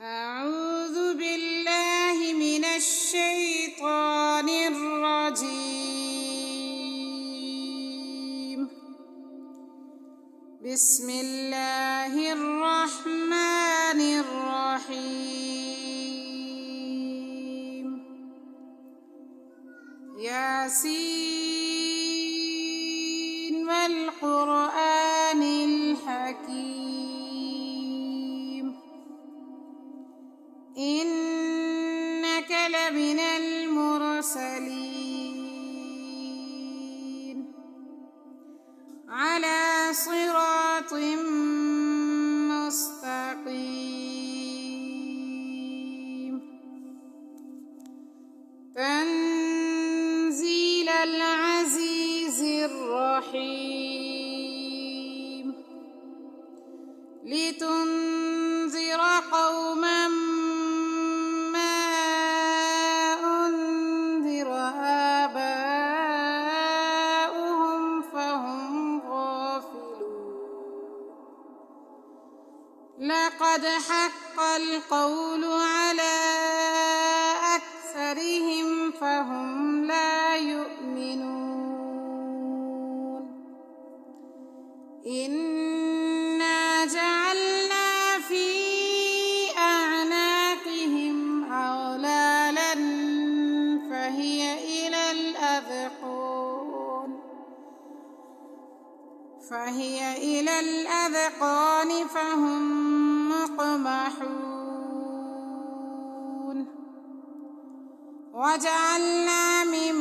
أعوذ بالله من الشيطان الرجيم. بسم الله الرحمن الرحيم. ياسين والقرآن الحكيم، إنك لمن المرسلين على صراط مستقيم. تنزيل العزيز الرحيم، لتنذر قوما ما أنذر آباؤهم فهم غافلون. لقد حق القول على أكثرهم فهم لا يؤمنون. إنا جعلنا في أعناقهم أغلالا فهي إلى الأذقان فهم مقمحون. وجعلنا من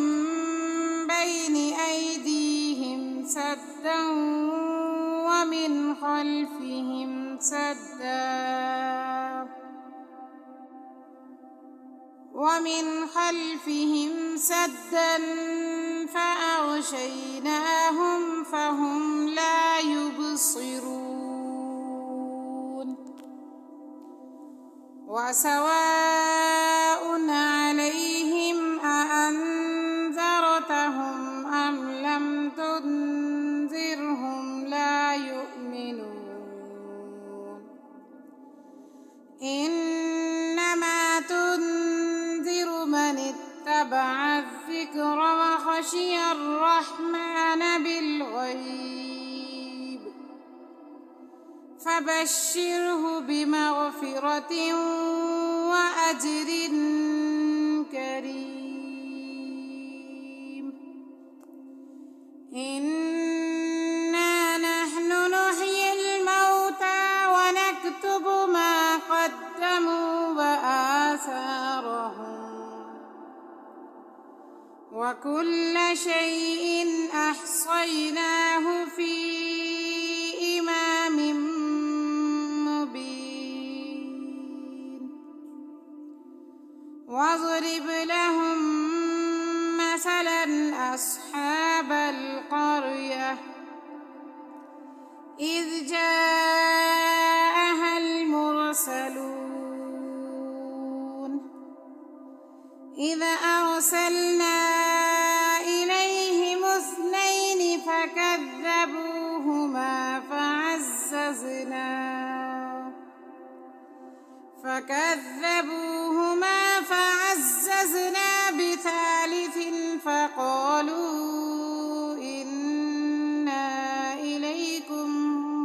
بين أيديهم سدا ومن خلفهم سدا فأغشيناهم فهم لا يبصرون. وسواء عليهم أأنذرتهم أم لم تنذرهم لا يؤمنون. إنما تنذر من اتبع الذكر وخشي الرحمن بالغيب، فبشره بمغفرة وأجر كريم. إنا نحن نحيي الموتى ونكتب ما قدموا وآثارهم، وكل شيء أحصيناه في إمام مبين. واضرب لهم مثلا أصحاب القرية إذ جاءها المرسلون إذ أرسلنا إليهم اثنين فكذبوهما فعززنا بثالث فقالوا إنا إليكم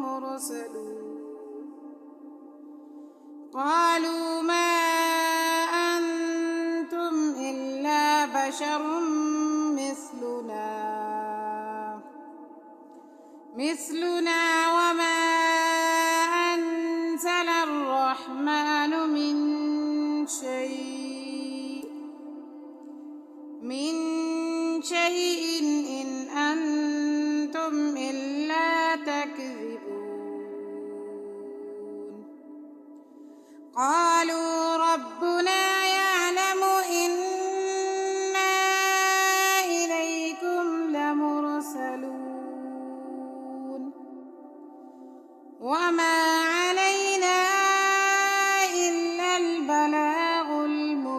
مرسلون. قالوا ما أنتم إلا بشر مثلنا وما أنزل الرحمن من شيء إن أنتم إلا تكذبون. قالوا ربنا يعلم إنا إليكم لمرسلون وما علينا إلا البلاغ المبين.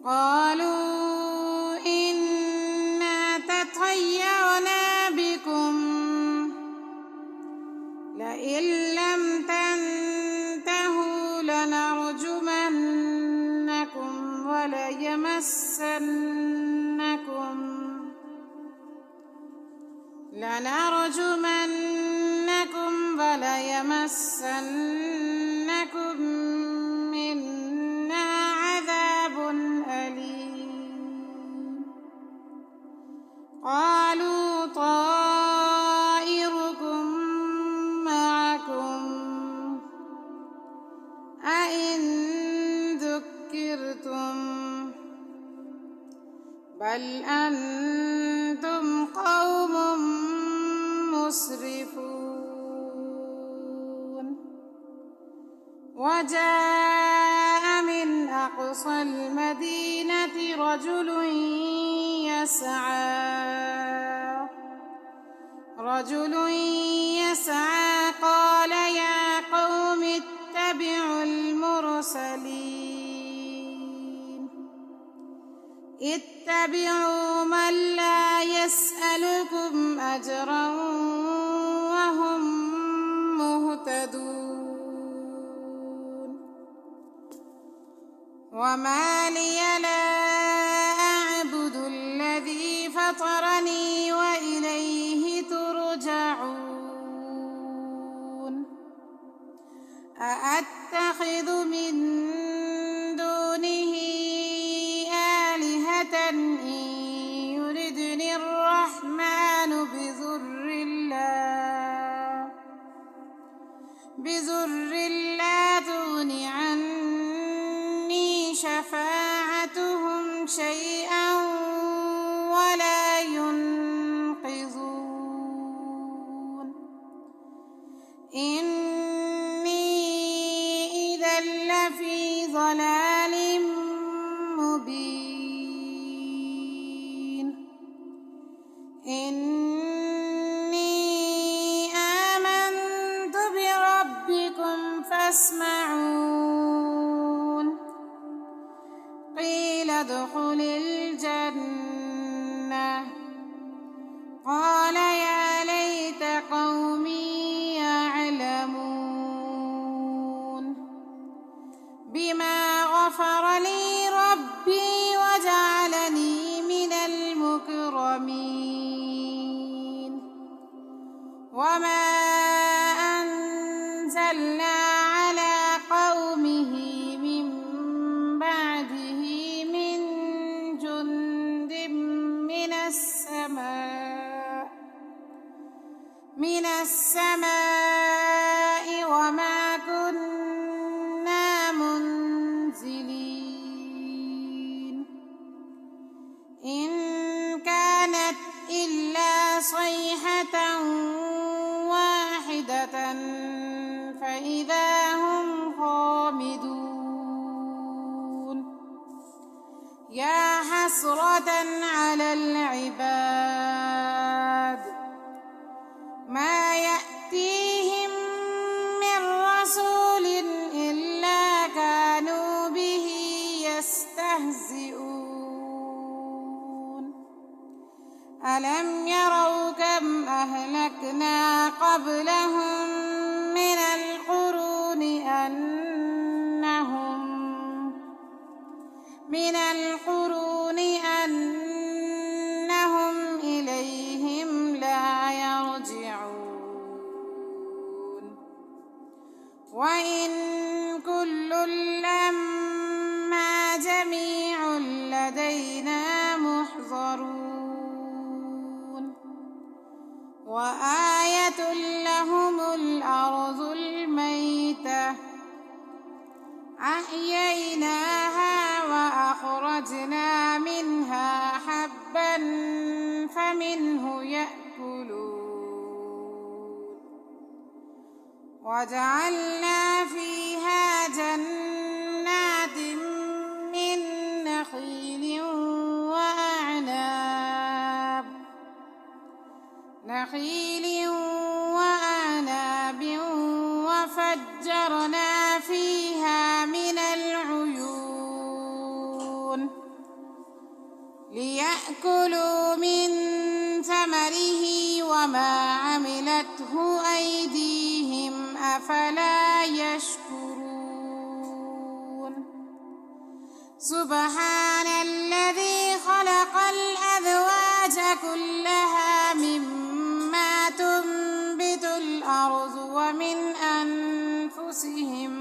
قالوا إنا تطيرنا بكم لئن لم وليمسنكم منا عذاب أليم قالوا طائركم معكم أئن ذكرتم بل أنتم قوم مسرفون وجاء من أقصى المدينة رجل يسعى قال يا قوم اتبعوا المرسلين اتبعوا من لا يسألكم أجرا وهم مهتدون وما لي لا أعبد الذي فطرني وإليه ترجعون أأتخذ من دونه آلهة إن يردني الرحمن بضر لا تغن عني شفاعتهم شيئا ولا ينقذون إني إذا لفي ضلال مبين إني آمنت بربكم فاسمعون قيل ادخل الجنة قال يا ليت قومي يعلمون بما غفر لي ربي وجعلني من المكرمين وما أنزلنا على قومه من بعده من جند من السماء وما كنا منزلين إن كانت إلا صيحة واحدة فإذا هم خامدون يا حسرة على العباد ما يأتيهم من رسول إلا كانوا به يستهزئون ألم يروا كم أهلكنا قبلهم من القرون أنهم إليهم لا يرجعون وإن كل لما جميع لدينا محضرون وآية لهم الأرض الميتة أحييناها وأخرجنا منها حبا فمنه يأكلون وجعلنا فيها جنات من نخيل وأعناب وفجرنا فيها من العيون ليأكلوا من ثمره وما عملته أيديهم أفلا يشكرون سبحان كلها مما تنبت الأرض ومن أنفسهم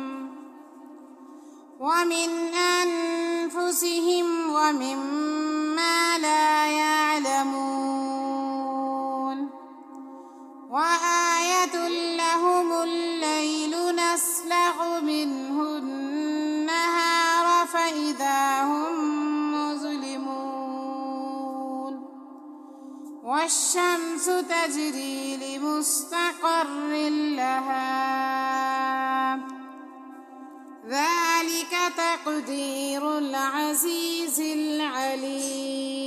ومما لا يعلمون وآية لهم الليل نسلخ منه النهار فإذا هم مظلمون والشمس تجري لمستقر لها ذلك تقدير العزيز العليم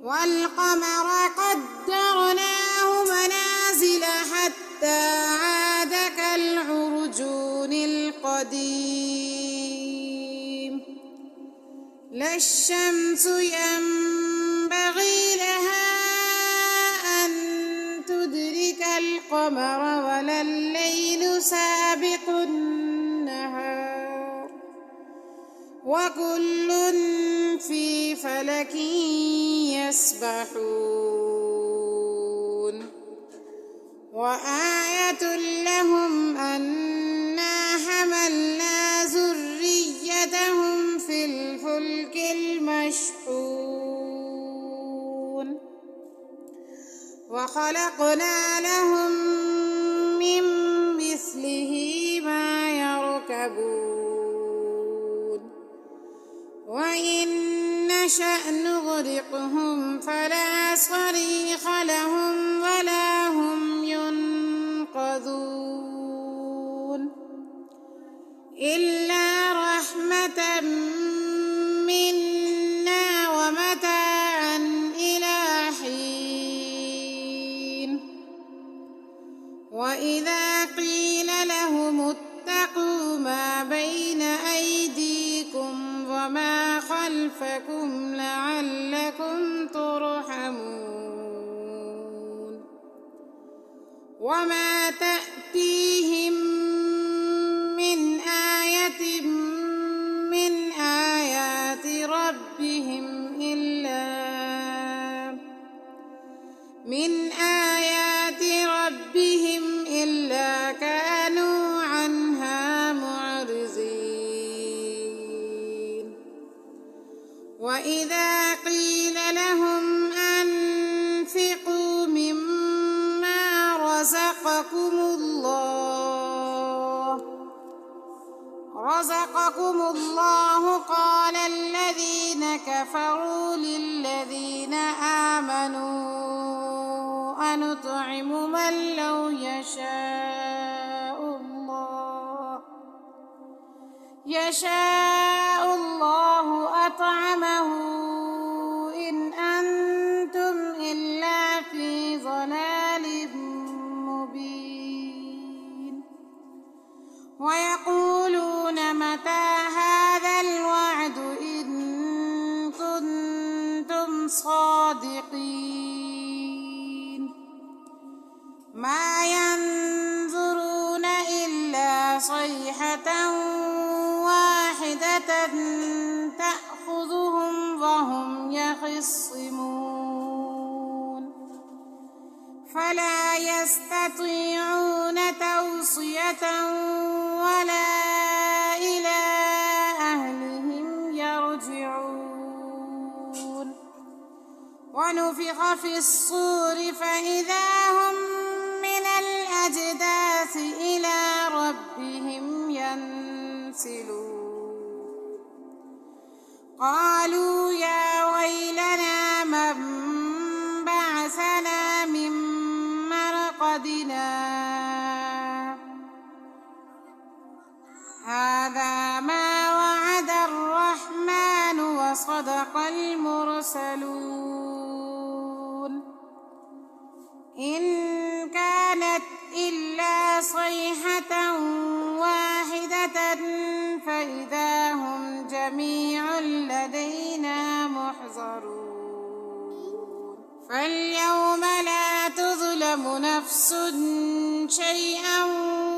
والقمر قدرناه منازل حتى عاد كالعرجون القديم لا الشمس ينبغي لها أن تدرك القمر ولا الليل سابق النهار وكل في فلك يسبحون وآية لهم أنا حملنا ذريتهم في الفلك المشحون وخلقنا لهم من مثله ما يركبون وإن نشأ نغرقهم فلا صريخ لهم ولا هم ينقذون إلا رحمة منا ومتاعا إلى حين وإذا قيل لهم اتقوا ما بين أيديكم وما خلفكم لعلكم ترحمون وما تأتيهم من آية من آيات ربهم إلا كانوا عنها معرضين وإذا قيل لهم أنفقوا مما رزقكم الله قال الذين كفروا للذين آمنوا أنطعم من لو يشاء الله أطعمه إن أنتم إلا في ضلال مبين ويقولون متى هذا الوعد إن كنتم صادقين ما ينظرون إلا صيحة واحدة تأخذهم وهم يخصمون فلا يستطيعون توصية ولا إلى أهلهم يرجعون ونفخ في الصور فإذا هم من الأجداث إلى ربهم ينسلون قالوا يا ويلنا من بعثنا من مرقدنا هذا ما وعد الرحمن وصدق المرسلون إن كانت إلا صيحة واحدة فإذا هم جميع لدينا محضرون فاليوم لا تظلم نفس شيئا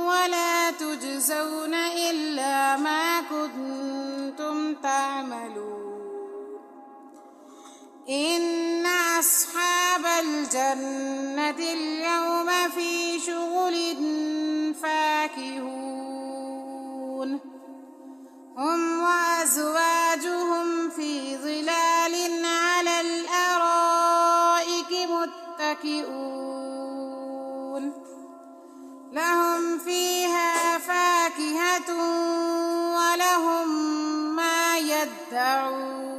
ولا تجزون إلا ما كنتم تعملون إن أصحاب الجنة اليوم في شغل فاكهون هم وأزواجهم في ظلال على الأرائك متكئون لهم فيها فاكهة ولهم ما يدعون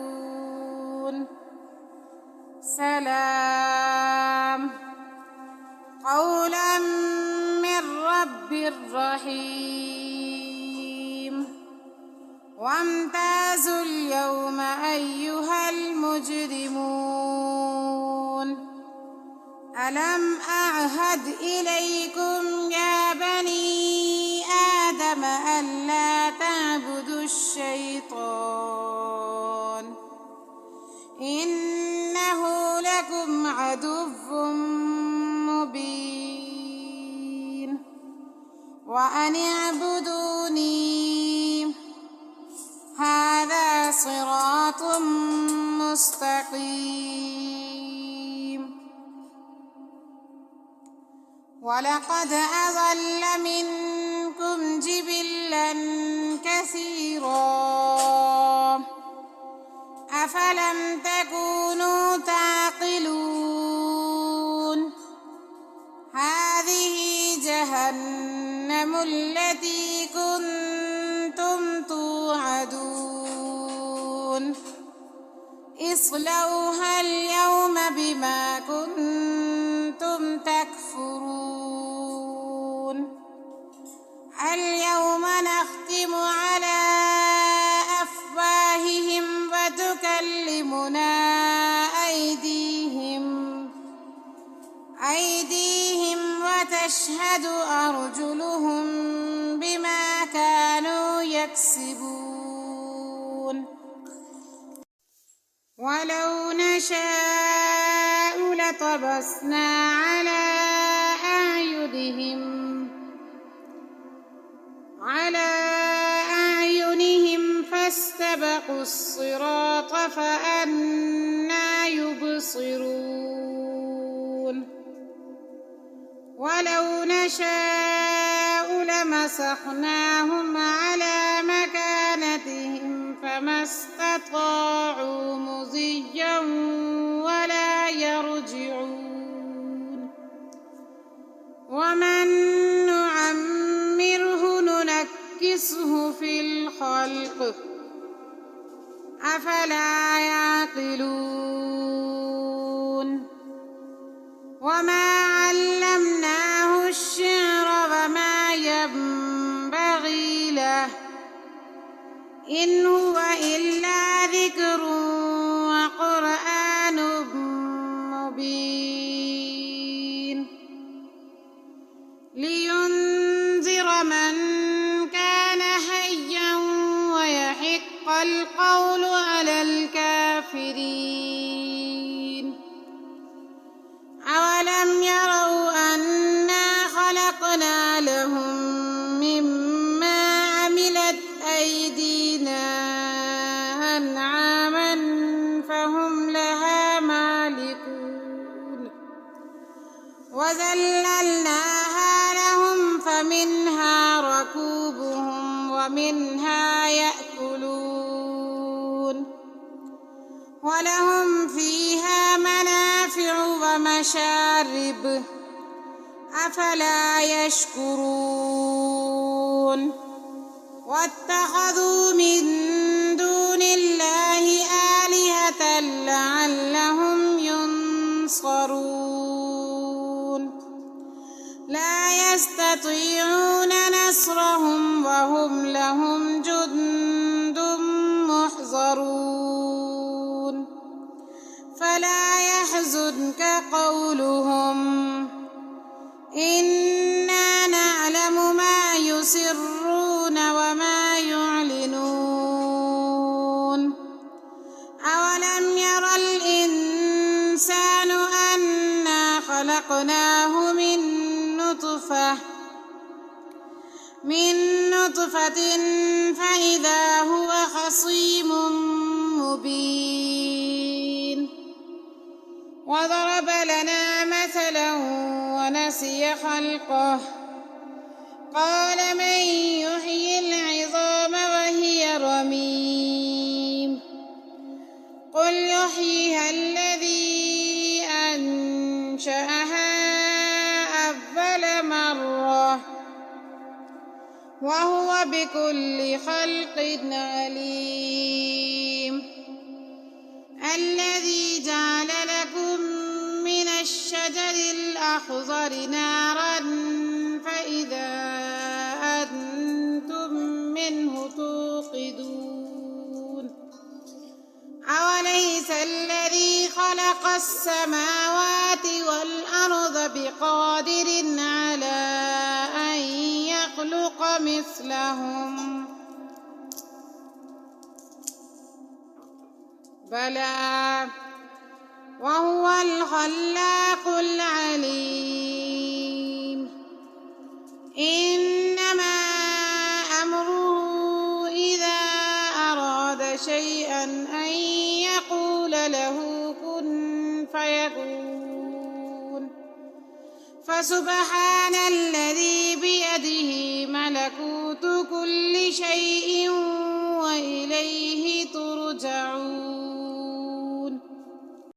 سلام قولا من رب رحيم وامتازوا اليوم أيها المجرمون ألم أعهد إليكم يا بني آدم ألا تعبدوا الشيطان إنه لكم عدو مبين وأن اعبدوني هذا صراط مستقيم ولقد أضل منكم جبلا كثيرا أفلم تكونوا تعقلون هذه جهنم التي كنتم توعدون اصلوها اليوم بما كنتم تكفرون اليوم نختم على أفواههم وتكلمنا أيديهم وتشهد أرجلهم بما كانوا يكسبون ولو نشاء لطمسنا على أعينهم فاستبقوا الصراط فأنى يبصرون ولو نشاء لمسخناهم على مكانتهم فما استطاعوا مضيا ولا يرجعون ومن نعمره ننكسه في الخلق أفلا يعقلون وما علمناه الشعر وما ينبغي له إن هو إلا ذكر وقرآن مبين لينذر من كان حيا ويحق القول على الكافرين أولم يروا أنا خلقنا لهم مما عملت أيدينا أنعاما فهم لها مالكون وذللناها لهم فمنها ركوبهم ومنها يأكلون ولهم فيها منافع ومشارب أفلا يشكرون واتخذوا من دون الله آلهة لعلهم ينصرون لا يستطيعون نصرهم وهم لهم جند محضرون فلا يحزنك قولهم إنا نعلم ما يسرون وما يعلنون أولم ير الإنسان أنا خلقناه من نطفة فإذا هو خصيم مبين وضرب لنا مثلا ونسي خلقه قال من يحيي العظام وهي رميم قل يحييها الذي أنشأها أول مرة وهو بكل خلق عليم الذي جعل لكم من الشجر الأخضر نارا فإذا أنتم منه توقدون أوليس الذي خلق السماوات والأرض بقادر على أن يخلق مثلهم بلى وهو الخلاق العليم إنما أمره إذا أراد شيئا أن يقول له كن فيكون فسبحان الذي بيده ملكوت كل شيء وإليه ترجعون